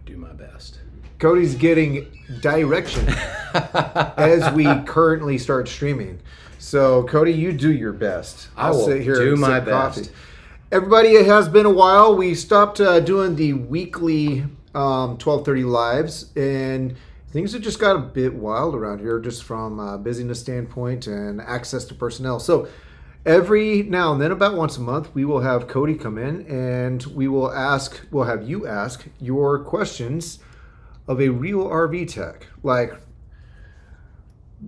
do my best. Cody's getting direction as we currently start streaming. So, Cody, you do your best. I will sit here do and my sip coffee. best. Everybody, it has been a while. We stopped doing the weekly 12:30 lives, and things have just got a bit wild around here, just from a busyness standpoint and access to personnel. So, every now and then, about once a month, we will have Cody come in, and we'll have you ask your questions of a real RV tech. Like,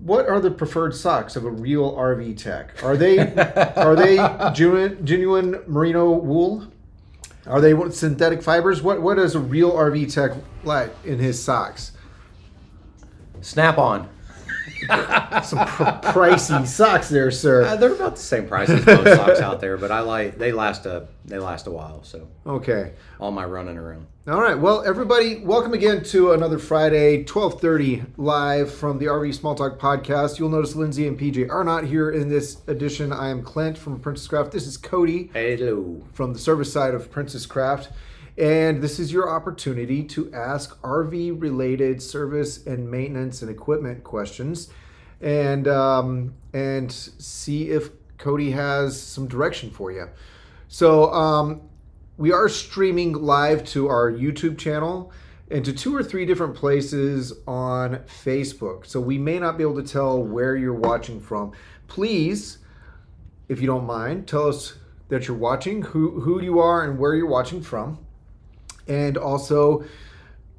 what are the preferred socks of a real RV tech? Are they genuine merino wool? Are they synthetic fibers? What is a real RV tech like in his socks? Snap on. Some pricey socks there, sir. They're about the same price as most socks out there, but they last a while. So Okay. all my running around. All right. Well, everybody, welcome again to another Friday, 12:30 live from the RV Small Talk podcast. You'll notice Lindsay and PJ are not here in this edition. I am Clint from Princess Craft. This is Cody Hello. from the service side of Princess Craft. And this is your opportunity to ask RV-related service and maintenance and equipment questions, and see if Cody has some direction for you. So we are streaming live to our YouTube channel and to 2 or 3 different places on Facebook. So we may not be able to tell where you're watching from. Please, if you don't mind, tell us that you're watching, who you are and where you're watching from. And also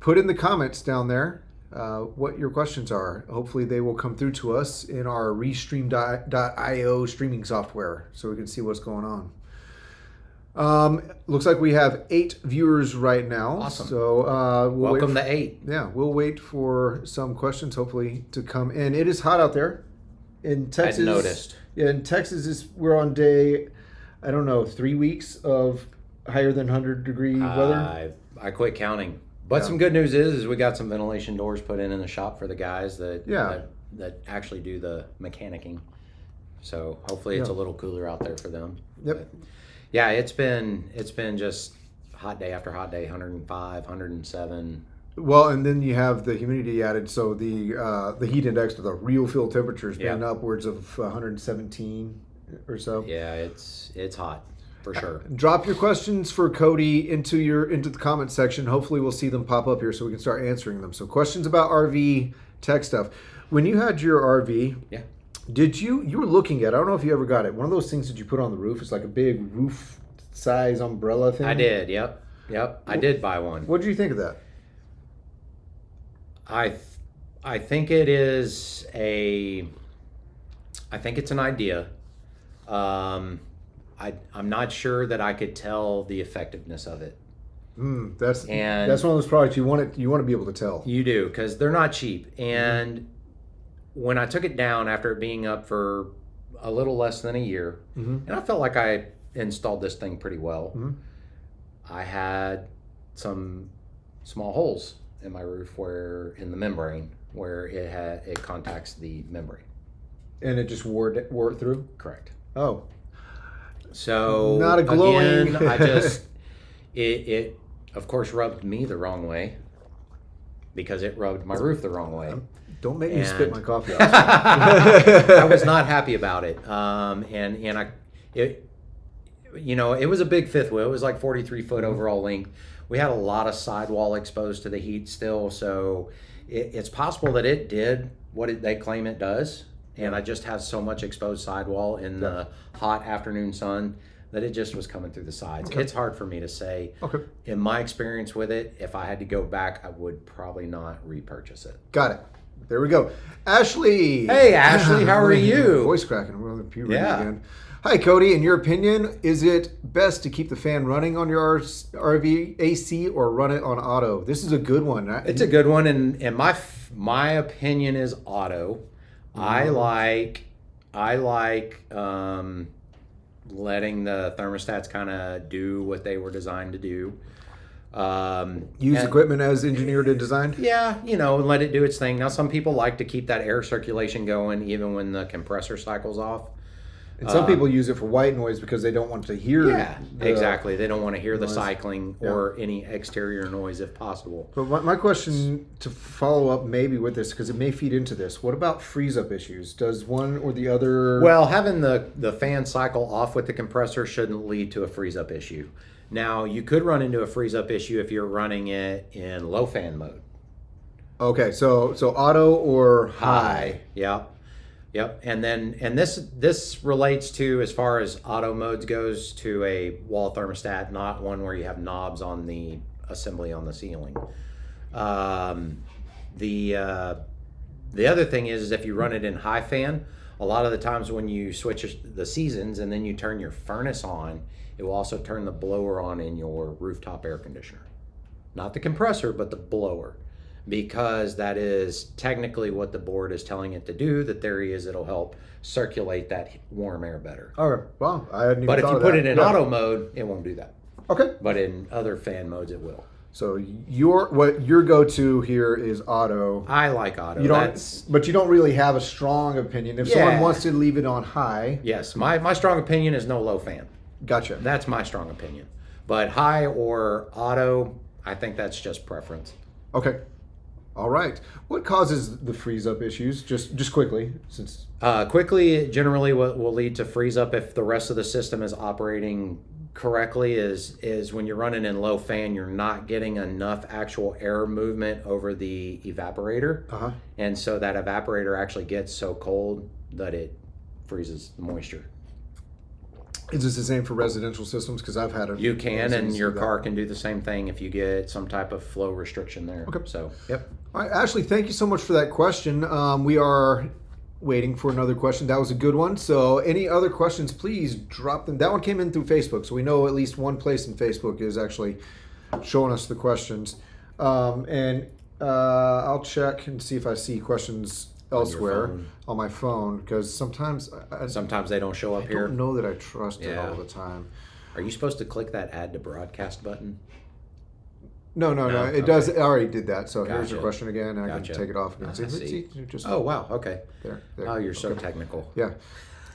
put in the comments down there what your questions are. Hopefully they will come through to us in our Restream.io streaming software so we can see what's going on. Looks like we have 8 viewers right now. Awesome. So Welcome to 8. Yeah, we'll wait for some questions hopefully to come in. It is hot out there in Texas. I noticed. Yeah, in Texas we're on day, 3 weeks of higher than 100-degree weather. I quit counting. But some good news is we got some ventilation doors put in the shop for the guys that actually do the mechanicking. So hopefully it's a little cooler out there for them. Yep. But yeah, it's been just hot day after hot day, 105, 107. Well, and then you have the humidity added, so the heat index to the real field temperatures being upwards of 117 or so. Yeah, it's hot. For sure. Drop your questions for Cody into the comment section. Hopefully we'll see them pop up here so we can start answering them. So questions about RV tech stuff. When you had your RV, did you were looking at, I don't know if you ever got it, one of those things that you put on the roof. It's like a big roof size umbrella thing. I did. Yep. I did buy one. What did you think of that? I think it is I think it's an idea. I'm not sure that I could tell the effectiveness of it. That's one of those products you want to be able to tell. You do, because they're not cheap. And when I took it down after it being up for a little less than a year, and I felt like I installed this thing pretty well, I had some small holes in my roof in the membrane where it contacts the membrane. And it just wore it through? Correct. Oh. So not a glowing. Again, it of course rubbed me the wrong way because it rubbed my roof the wrong way. Don't make me spit my coffee out. I was not happy about it. It was a big fifth wheel. It was like 43 foot overall length. We had a lot of sidewall exposed to the heat still, so it's possible that it did what they claim it does. And I just have so much exposed sidewall in the hot afternoon sun that it just was coming through the sides. Okay. It's hard for me to say. Okay. In my experience with it, if I had to go back, I would probably not repurchase it. Got it. There we go. Ashley. Hey, Ashley, how are you? Voice cracking. We're on the puberty again. Hi, Cody. In your opinion, is it best to keep the fan running on your RV AC or run it on auto? This is a good one. It's a good one, and my opinion is auto. I like letting the thermostats kind of do what they were designed to do. Use equipment as engineered and designed? Yeah, and let it do its thing. Now, some people like to keep that air circulation going even when the compressor cycle's off. And some people use it for white noise because they don't want to hear. Yeah, exactly. They don't want to hear the noise. cycling or any exterior noise if possible. But my question to follow up maybe with this, because it may feed into this, what about freeze-up issues? Does one or the other... Well, having the fan cycle off with the compressor shouldn't lead to a freeze-up issue. Now, you could run into a freeze-up issue if you're running it in low fan mode. Okay, so auto or high. Yep. And this relates to, as far as auto modes goes, to a wall thermostat, not one where you have knobs on the assembly on the ceiling. The other thing is if you run it in high fan, a lot of the times when you switch the seasons and then you turn your furnace on, it will also turn the blower on in your rooftop air conditioner. Not the compressor, but the blower. Because that is technically what the board is telling it to do. The theory is it'll help circulate that warm air better. Okay, well, I hadn't even But if thought you of put that. it in Yeah. auto mode, it won't do that. Okay. But in other fan modes, it will. So what your go-to here is auto. I like auto. You don't, but you don't really have a strong opinion. If someone wants to leave it on high, Yes, my strong opinion is no low fan. gotcha. That's my strong opinion. But high or auto, I think that's just preference. Okay. All right. What causes the freeze-up issues? Just quickly, since Quickly, it generally what will lead to freeze up if the rest of the system is operating correctly is when you're running in low fan, you're not getting enough actual air movement over the evaporator. And so that evaporator actually gets so cold that it freezes the moisture. is this the same for residential systems? Because I've had it. You can, and your car can do the same thing if you get some type of flow restriction there. Okay. So, yep. All right, Ashley, thank you so much for that question. We are waiting for another question. That was a good one. So any other questions, please drop them. That one came in through Facebook, so we know at least one place in Facebook is actually showing us the questions. And I'll check and see if I see questions elsewhere on my phone, because sometimes Sometimes they don't show up I here. don't know that I trust it Yeah. all the time. Are you supposed to click that add to broadcast button? No. No? It does. It already did that. So here's your Gotcha. question again. I Gotcha. can take it off again. I see. Just Oh, wow. Okay. there. Oh, you're so Okay. technical. Yeah,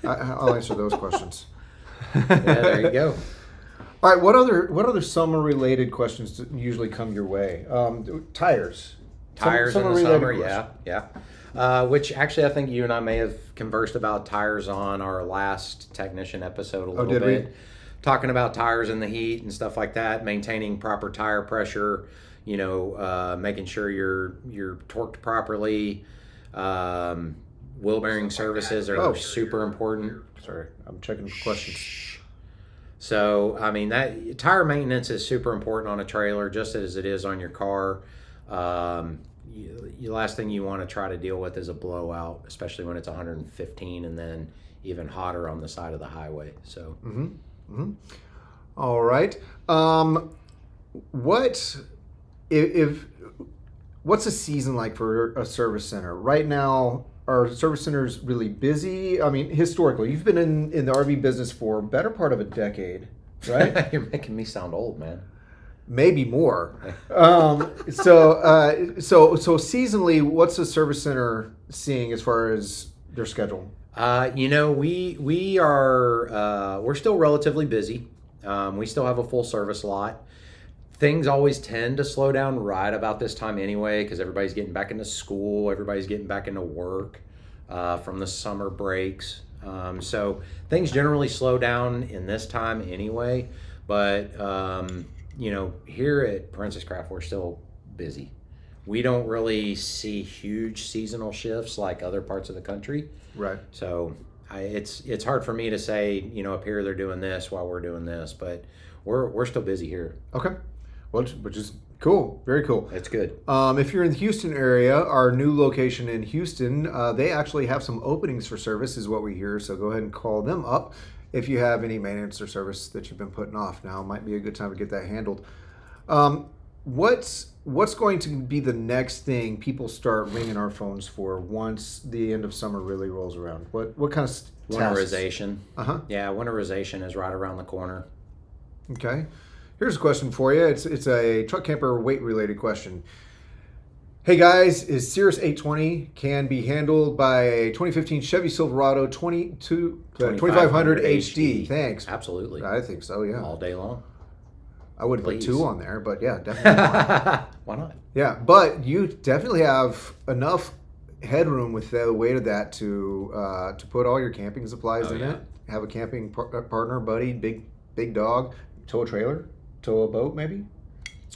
I'll answer those questions. Yeah, there you go. All right. What other summer related questions usually come your way? Tires. Tires in the Summer-related summer, questions. yeah. Which actually I think you and I may have conversed about tires on our last technician episode a little did we? bit. Talking about tires in the heat and stuff like that, maintaining proper tire pressure, making sure you're torqued properly. Wheel bearing services are super important. Sorry, I'm checking for questions. So, I mean, that tire maintenance is super important on a trailer, just as it is on your car. The last thing you want to try to deal with is a blowout, especially when it's 115 and then even hotter on the side of the highway. So, All right. What's a season like for a service center right now? Are service centers really busy? I mean, historically, you've been in the RV business for a better part of a decade, right? You're making me sound old, man. Maybe more. So seasonally, what's the service center seeing as far as their schedule? We are we're still relatively busy. We still have a full service lot. Things always tend to slow down right about this time anyway, because everybody's getting back into school, everybody's getting back into work from the summer breaks. So things generally slow down in this time anyway. But here at Princess Craft, we're still busy. We don't really see huge seasonal shifts like other parts of the country. Right. So it's hard for me to say, up here they're doing this while we're doing this, but we're still busy here. Okay. Well, which is cool. Very cool. It's good. If you're in the Houston area, our new location in Houston, they actually have some openings for service, is what we hear. So go ahead and call them up if you have any maintenance or service that you've been putting off. Now might be a good time to get that handled. What's going to be the next thing people start ringing our phones for once the end of summer really rolls around? What kind of tasks? Winterization. Yeah, winterization is right around the corner. Okay. Here's a question for you. It's a truck camper weight related question. Hey guys, is Cirrus 820 can be handled by a 2015 Chevy Silverado 2500 HD. Thanks. Absolutely. I think so, yeah. All day long. I wouldn't put Please. 2 on there, but yeah, definitely. Why not? Yeah, but you definitely have enough headroom with the weight of that to put all your camping supplies in yeah. it. Have a camping partner, buddy, big dog, tow a trailer, tow a boat maybe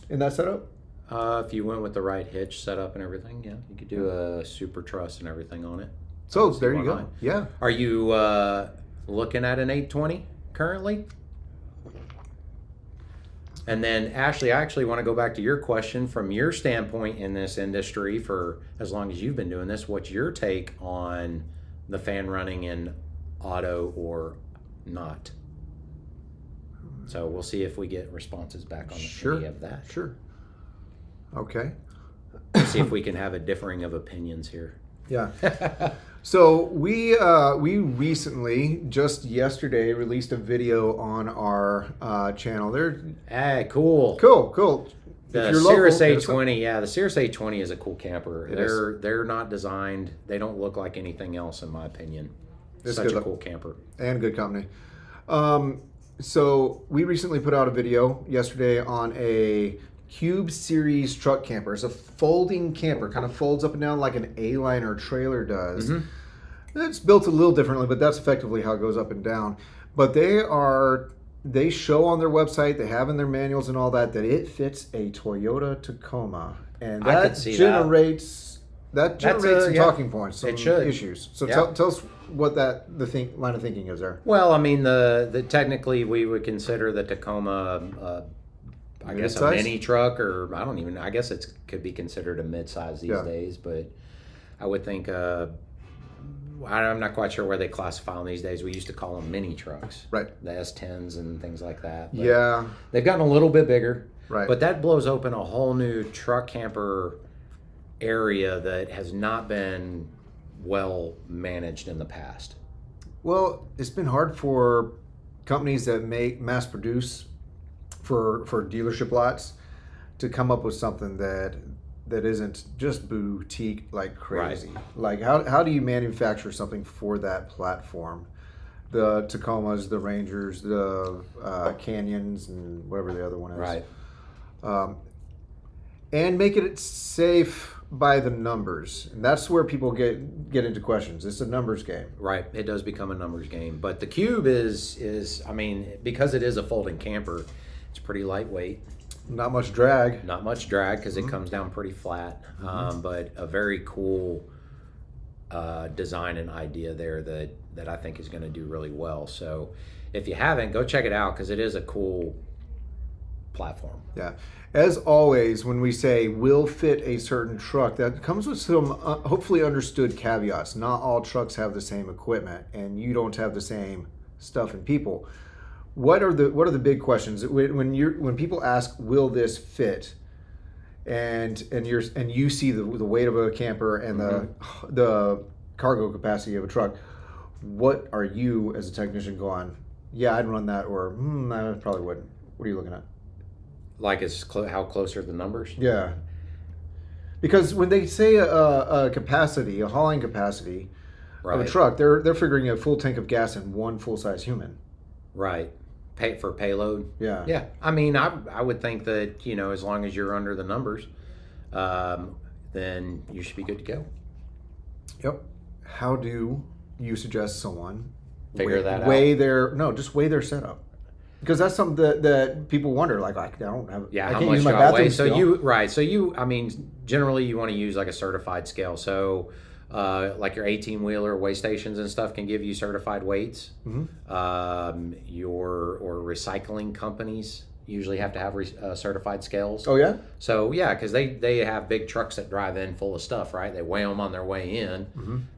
in that setup. If you went with the right hitch setup and everything, yeah, you could do a super truss and everything on it. So there you go. Yeah. Are you looking at an 820 currently? And then, Ashley, I actually want to go back to your question from your standpoint in this industry for as long as you've been doing this. What's your take on the fan running in auto or not? So we'll see if we get responses back on any of that. Sure. Okay. See if we can have a differing of opinions here. Yeah. So we recently, just yesterday, released a video on our channel. Hey, cool. Cool. The Cirrus 820, yeah, the Cirrus 820 is a cool camper. They're not designed. They don't look like anything else, in my opinion. It's such a cool camper and good company. So we recently put out a video yesterday on a Cube Series truck camper. It's a folding camper, kind of folds up and down like an A-liner trailer does. Mm-hmm. It's built a little differently, but that's effectively how it goes up and down. But they show on their website, they have in their manuals and all that it fits a Toyota Tacoma, and that generates some talking points, some issues. So tell us what the line of thinking is there. Well, I mean, the technically we would consider the Tacoma. I guess a mini truck, or I guess it could be considered a mid-size these days, but I would think, I'm not quite sure where they classify them these days. We used to call them mini trucks. Right. The S10s and things like that. But they've gotten a little bit bigger. Right. But that blows open a whole new truck camper area that has not been well managed in the past. Well, it's been hard for companies that mass produce for dealership lots to come up with something that isn't just boutique like crazy. Right. Like how do you manufacture something for that platform? The Tacomas, the Rangers, the Canyons, and whatever the other one is. Right. And make it safe by the numbers, and that's where people get into questions. It's a numbers game. Right. It does become a numbers game, but the Cube is I mean, because it is a folding camper, it's pretty lightweight. Not much drag. Not much drag because it comes down pretty flat, but a very cool design and idea there that I think is going to do really well. So if you haven't, go check it out because it is a cool platform. Yeah. As always, when we say will fit a certain truck, that comes with some hopefully understood caveats. Not all trucks have the same equipment, and you don't have the same stuff and people. What are the big questions when people ask, "Will this fit?" and you see the weight of a camper and the cargo capacity of a truck, what are you as a technician going? Yeah, I'd run that, or I probably wouldn't. What are you looking at? Like how close are the numbers? Yeah, because when they say a capacity, a hauling capacity of a truck, they're figuring a full tank of gas in one full size human. Right. For payload. Yeah. Yeah. I mean, I would think that, as long as you're under the numbers, then you should be good to go. Yep. How do you suggest someone figure that out? Weigh their setup. Because that's something that people wonder, like, I don't have. Yeah, I how can't much use my do I bathroom weigh? scale. I mean, generally you want to use like a certified scale. So, like your 18-wheeler weigh stations and stuff can give you certified weights. Mm-hmm. Your recycling companies usually have to have certified scales. Oh yeah. So yeah, because they have big trucks that drive in full of stuff, right? They weigh them on their way in,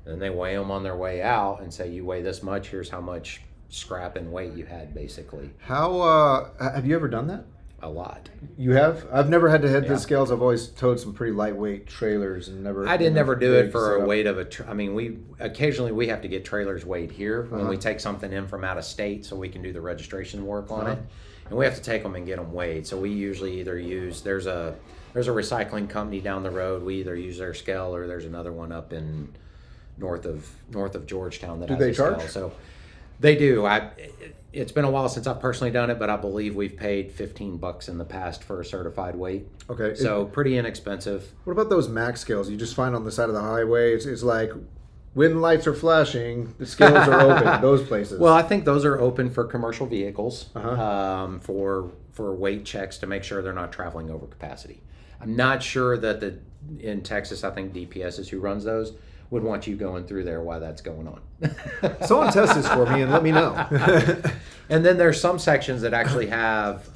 and they weigh them on their way out, and say you weigh this much. Here's how much scrap and weight you had, basically. How have you ever done that? A lot. You have? I've never had to hit the scales. I've always towed some pretty lightweight trailers and never. I did never do it for a weight of a. I mean, we occasionally have to get trailers weighed here when we take something in from out of state, so we can do the registration work on it, and we have to take them and get them weighed. So we usually either use there's a there's a recycling company down the road. We either use their scale or there's another one up in north of Georgetown that Do has they a scale. charge? So they do. It's been a while since I've personally done it, but I believe we've paid $15 in the past for a certified weight. Okay. So pretty inexpensive. What about those max scales you just find on the side of the highway? It's like when lights are flashing, the scales are open. Those places. Well, I think those are open for commercial vehicles Uh-huh. for weight checks to make sure they're not traveling over capacity. I'm not sure that in Texas, I think DPS is who runs those, would want you going through there while that's going on. Someone test this for me and let me know. And then there's some sections that actually have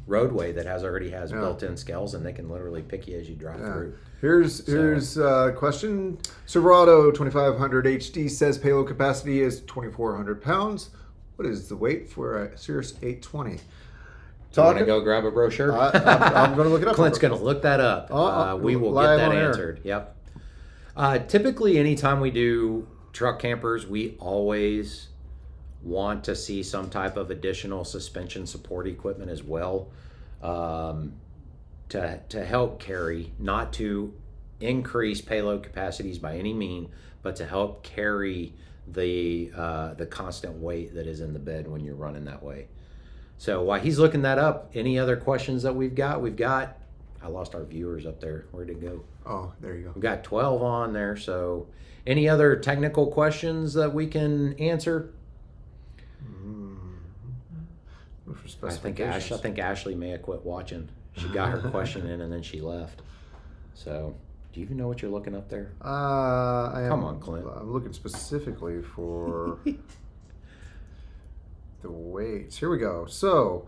roadway that already has built-in scales, and they can literally pick you as you drive through. Here's a question. Silverado 2500 HD says payload capacity is 2,400 pounds. What is the weight for a Cirrus 820? Do you want to go grab a brochure? I'm going to look it up. Clint's going to look that up. We will get live that on air. answered. Yep. Typically, anytime we do truck campers, we always want to see some type of additional suspension support equipment as well, to help carry, not to increase payload capacities by any mean, but to help carry the constant weight that is in the bed when you're running that way. So while he's looking that up, any other questions that we've got? I lost our viewers up there. Where'd it go? Oh, there you go. We've got 12 on there. So any other technical questions that we can answer? For I think Ashley may have quit watching. She got her question in and then she left. So do you even know what you're looking up there? Come on, Clint. I'm looking specifically for the weights. Here we go. So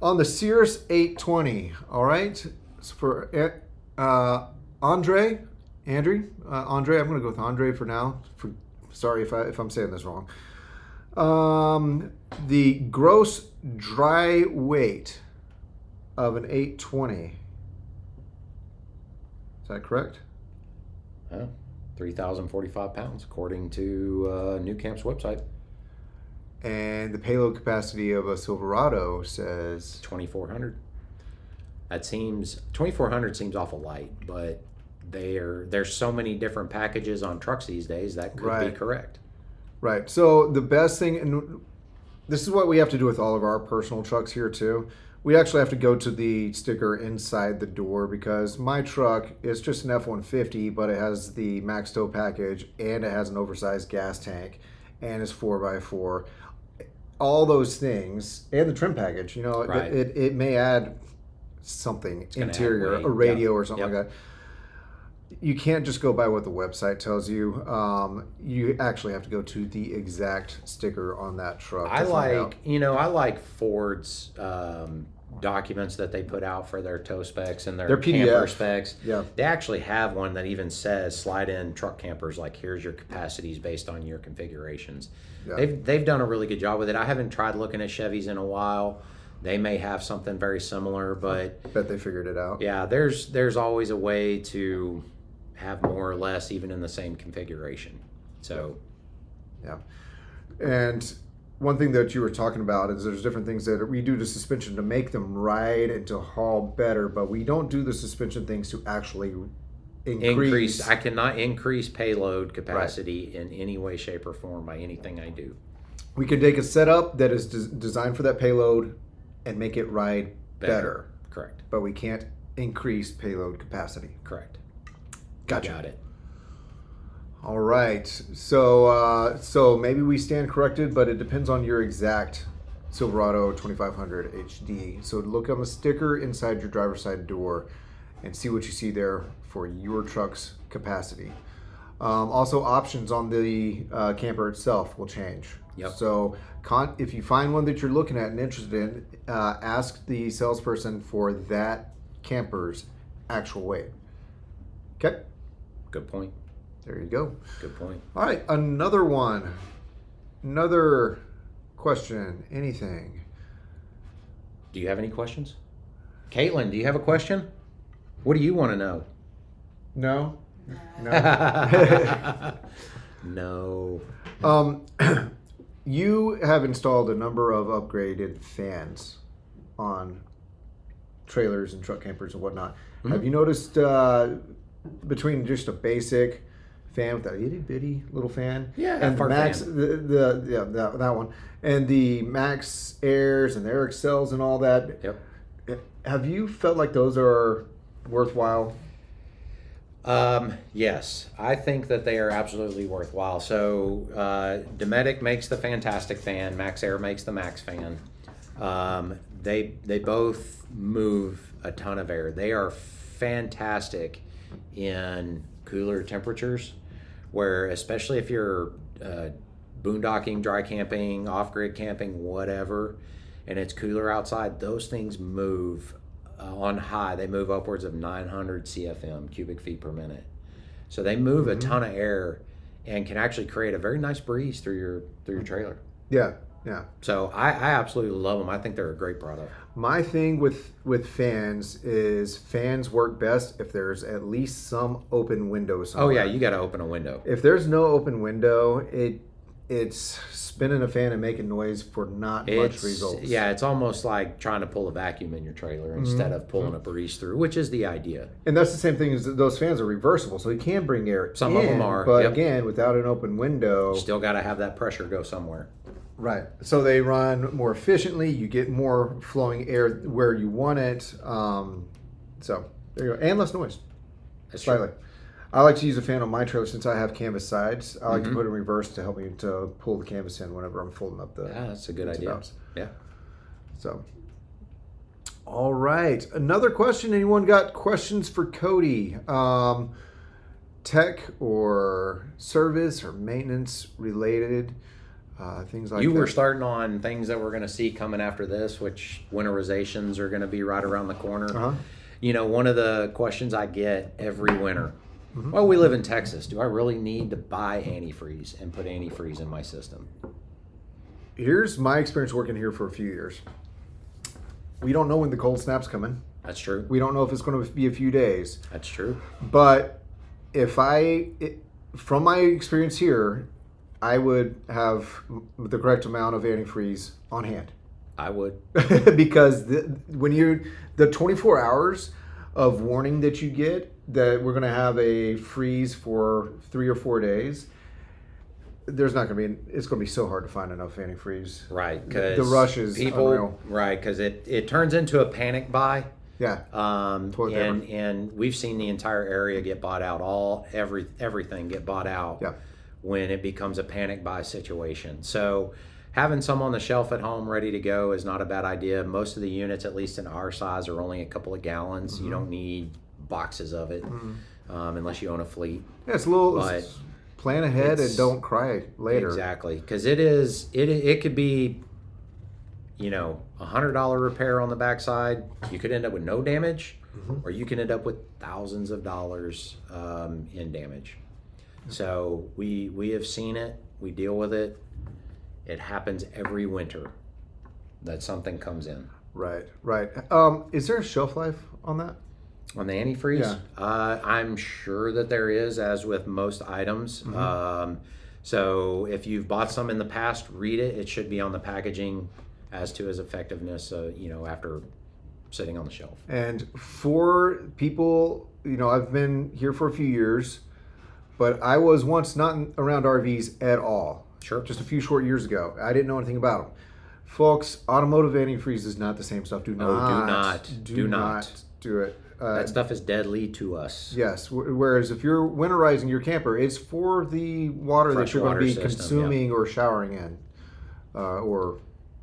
on the Cirrus 820, all right, so for Andre, I'm going to go with Andre for now. Sorry if I'm saying this wrong. The gross dry weight of an 820. Is that correct? 3,045 pounds, according to New Camp's website. And the payload capacity of a Silverado says 2,400. 2,400 seems awful light, but there's so many different packages on trucks these days that could be correct. Right. So the best thing, and this is what we have to do with all of our personal trucks here too. We actually have to go to the sticker inside the door because my truck is just an F-150, but it has the max tow package and it has an oversized gas tank and it's 4x4. All those things and the trim package, Right. it may add something interior, add weight. a radio or something Yep. like that. You can't just go by what the website tells you. You actually have to go to the exact sticker on that truck. I like Ford's documents that they put out for their tow specs and their PDF. camper specs. Yeah. They actually have one that even says slide in truck campers, like here's your capacities based on your configurations. Yeah. They've done a really good job with it. I haven't tried looking at Chevys in a while. They may have something very similar, but I bet they figured it out. yeah, there's always a way to have more or less even in the same configuration. So Yeah. And one thing that you were talking about is there's different things that we do to suspension to make them ride and to haul better, but we don't do the suspension things to actually increase. I cannot increase payload capacity in any way, shape, or form by anything I do. We can take a setup that is designed for that payload and make it ride better. Correct. But we can't increase payload capacity. Correct. Gotcha. Got it. All right. So maybe we stand corrected, but it depends on your exact Silverado 2500 HD. So look on the sticker inside your driver's side door and see what you see there for your truck's capacity. Also, options on the camper itself will change. Yep. So if you find one that you're looking at and interested in, ask the salesperson for that camper's actual weight. Okay? Good point. There you go. Good point. All right, another one. Another question. Anything? Do you have any questions? Caitlin, do you have a question? What do you want to know? No? No. No. You have installed a number of upgraded fans on trailers and truck campers and whatnot. Mm-hmm. Have you noticed between just a basic fan with that itty bitty little fan, Yeah, and the fart Max, fan. that one, and the Max Airs and the Air Excels and all that? Yep. Have you felt like those are worthwhile? Yes, I think that they are absolutely worthwhile. So, Dometic makes the Fantastic fan. Max Air makes the Max fan. They both move a ton of air. They are fantastic in cooler temperatures, where especially if you're boondocking, dry camping, off-grid camping, whatever, and it's cooler outside, those things move on high. They move upwards of 900 CFM, cubic feet per minute. So they move a ton of air and can actually create a very nice breeze through your trailer. Yeah. So I absolutely love them. I think they're a great product. My thing with fans is fans work best if there's at least some open window somewhere. Oh yeah, you got to open a window. If there's no open window, it's spinning a fan and making noise for not much results. Yeah, it's almost like trying to pull a vacuum in your trailer instead of pulling a breeze through, which is the idea. And that's the same thing as those fans are reversible, so you can bring air Some in, of them are, but yep. again, without an open window. Still got to have that pressure go somewhere. Right. So they run more efficiently. You get more flowing air where you want it. So there you go. And less noise. That's Slightly. true. I like to use a fan on my trailer since I have canvas sides. I like to put it in reverse to help me to pull the canvas in whenever I'm folding up the. Yeah, that's a good idea. valves. Yeah. So. All right. Another question. Anyone got questions for Cody? Tech or service or maintenance related? Things like You that. were starting on things that we're going to see coming after this, which winterizations are going to be right around the corner. Uh-huh. You know, one of the questions I get every winter, well, we live in Texas. Do I really need to buy antifreeze and put antifreeze in my system? Here's my experience working here for a few years. We don't know when the cold snap's coming. That's true. We don't know if it's going to be a few days. That's true. But from my experience here, I would have the correct amount of antifreeze on hand. I would. Because when the 24 hours of warning that you get that we're going to have a freeze for 3 or 4 days, it's going to be so hard to find enough antifreeze. Right, because the rush is people, unreal. right, because it turns into a panic buy. Yeah. And we've seen the entire area get bought out, everything get bought out. Yeah. When it becomes a panic buy situation. So having some on the shelf at home ready to go is not a bad idea. Most of the units, at least in our size, are only a couple of gallons. You don't need boxes of it unless you own a fleet. Yeah, it's a little But plan ahead and don't cry later. Exactly, because it could be, $100 repair on the backside. You could end up with no damage, or you can end up with thousands of dollars in damage. So we have seen it. We deal with it. It happens every winter that something comes in. Right. Is there a shelf life on that? On the antifreeze? Yeah. I'm sure that there is, as with most items. So if you've bought some in the past, read it. It should be on the packaging as to its effectiveness, after sitting on the shelf. And for people, I've been here for a few years, but I was once not around RVs at all. Sure. Just a few short years ago. I didn't know anything about them. Folks, automotive antifreeze is not the same stuff. Do not do it. That stuff is deadly to us. Yes. Whereas if you're winterizing your camper, it's for the water that you're going to be consuming or showering in.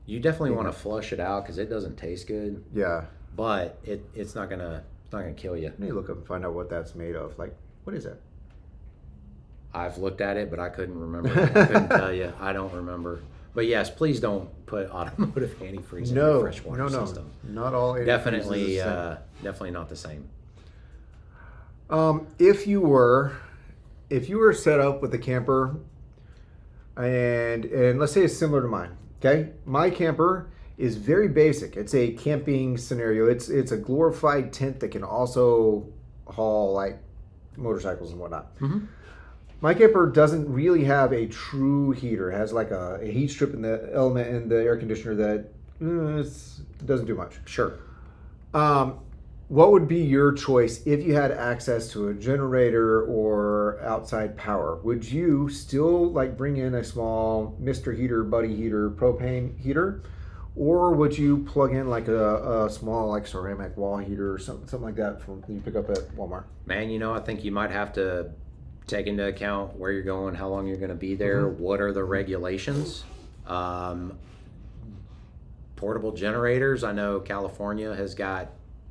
You definitely want to flush it out because it doesn't taste good. Yeah. But it's not gonna kill you. I need to look up and find out what that's made of. Like, what is that? I've looked at it, but I couldn't remember. I couldn't tell you. I don't remember. But yes, please don't put automotive antifreeze in your freshwater system. Not all antifreeze Definitely, is the same. definitely not the same. If you were set up with a camper, and let's say it's similar to mine. Okay, my camper is very basic. It's a camping scenario. It's a glorified tent that can also haul like motorcycles and whatnot. My camper doesn't really have a true heater. It has like a heat strip in the element in the air conditioner that doesn't do much. Sure. What would be your choice if you had access to a generator or outside power? Would you still like bring in a small Mr. Heater, Buddy Heater, propane heater? Or would you plug in like a small like ceramic wall heater or something like that from you pick up at Walmart? Man, I think you might have to take into account where you're going, how long you're going to be there, what are the regulations. Portable generators, I know California has got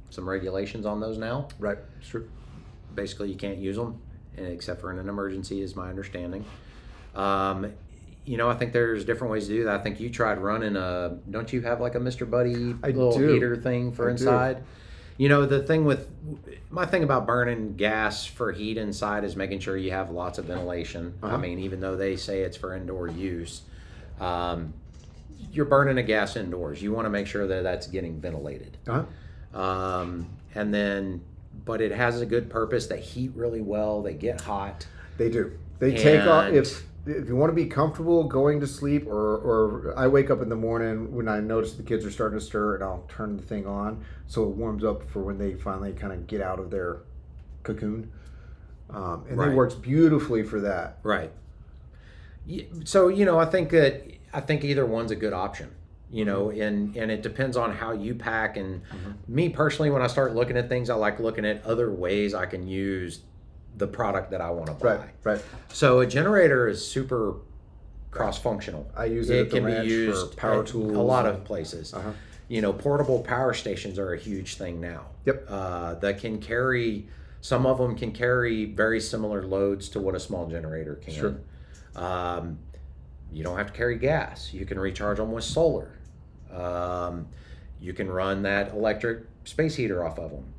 some regulations on those now. Right, it's true. Basically, you can't use them except for in an emergency, is my understanding. I think there's different ways to do that. I think you tried running don't you have like a Mr. Buddy little heater thing for inside? My thing about burning gas for heat inside is making sure you have lots of ventilation. I mean, even though they say it's for indoor use, you're burning a gas indoors. You want to make sure that that's getting ventilated. But it has a good purpose. They heat really well. They get hot. They do. They take off. If you want to be comfortable going to sleep, or I wake up in the morning when I notice the kids are starting to stir, and I'll turn the thing on so it warms up for when they finally kind of get out of their cocoon. And it works beautifully for that. Right. So, I think either one's a good option. And it depends on how you pack. And me personally, when I start looking at things, I like looking at other ways I can use the product that I want to buy. Right. So a generator is super cross-functional. I use it at the ranch for power tools. A lot of places. Portable power stations are a huge thing now. Yep. That can carry, some of them can carry very similar loads to what a small generator can. Sure. You don't have to carry gas. You can recharge them with solar. You can run that electric space heater off of them.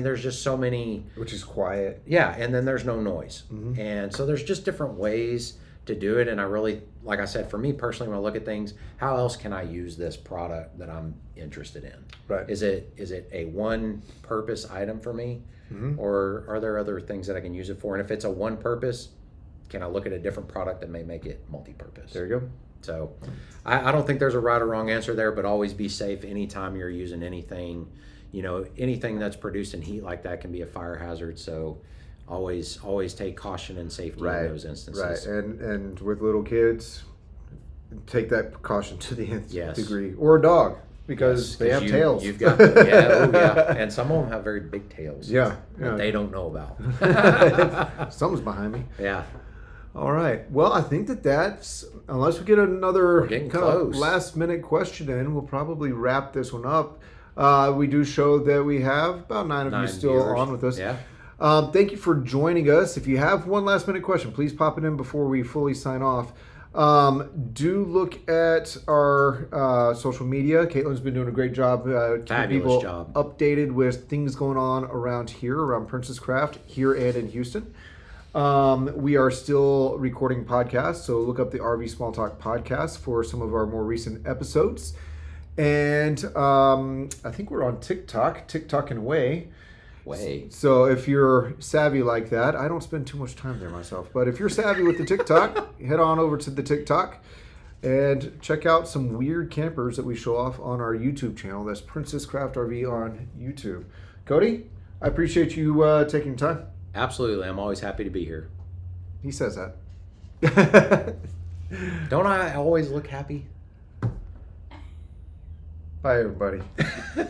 There's just so many. Which is quiet. Yeah, and then there's no noise. And so there's just different ways to do it. And I really, like I said, for me personally, when I look at things, how else can I use this product that I'm interested in? Right. Is it a one-purpose item for me? Or are there other things that I can use it for? And if it's a one-purpose, can I look at a different product that may make it multi-purpose? There you go. So I don't think there's a right or wrong answer there, but always be safe anytime you're using anything. Anything that's produced in heat like that can be a fire hazard. So always take caution and safety in those instances. Right. And with little kids, take that precaution to the nth degree. Or a dog, because they have tails. You've got and some of them have very big tails. Yeah. That they don't know about. Something's behind me. Yeah. All right. Well, I think that's, unless we get another kind of last minute question in, we'll probably wrap this one up. We do show that we have about 9 of you still viewers on with us. Yeah. Thank you for joining us. If you have one last minute question, please pop it in before we fully sign off. Do look at our social media. Caitlin's been doing a great job keeping people updated with things going on around here, around Princess Craft, here and in Houston. We are still recording podcasts, so look up the RV Small Talk podcast for some of our more recent episodes. And I think we're on TikTok and Way. So if you're savvy like that, I don't spend too much time there myself, but if you're savvy with the TikTok, head on over to the TikTok and check out some weird campers that we show off on our YouTube channel. That's Princess Craft RV on YouTube. Cody, I appreciate you taking time. Absolutely. I'm always happy to be here. He says that. Don't I always look happy? Bye, everybody.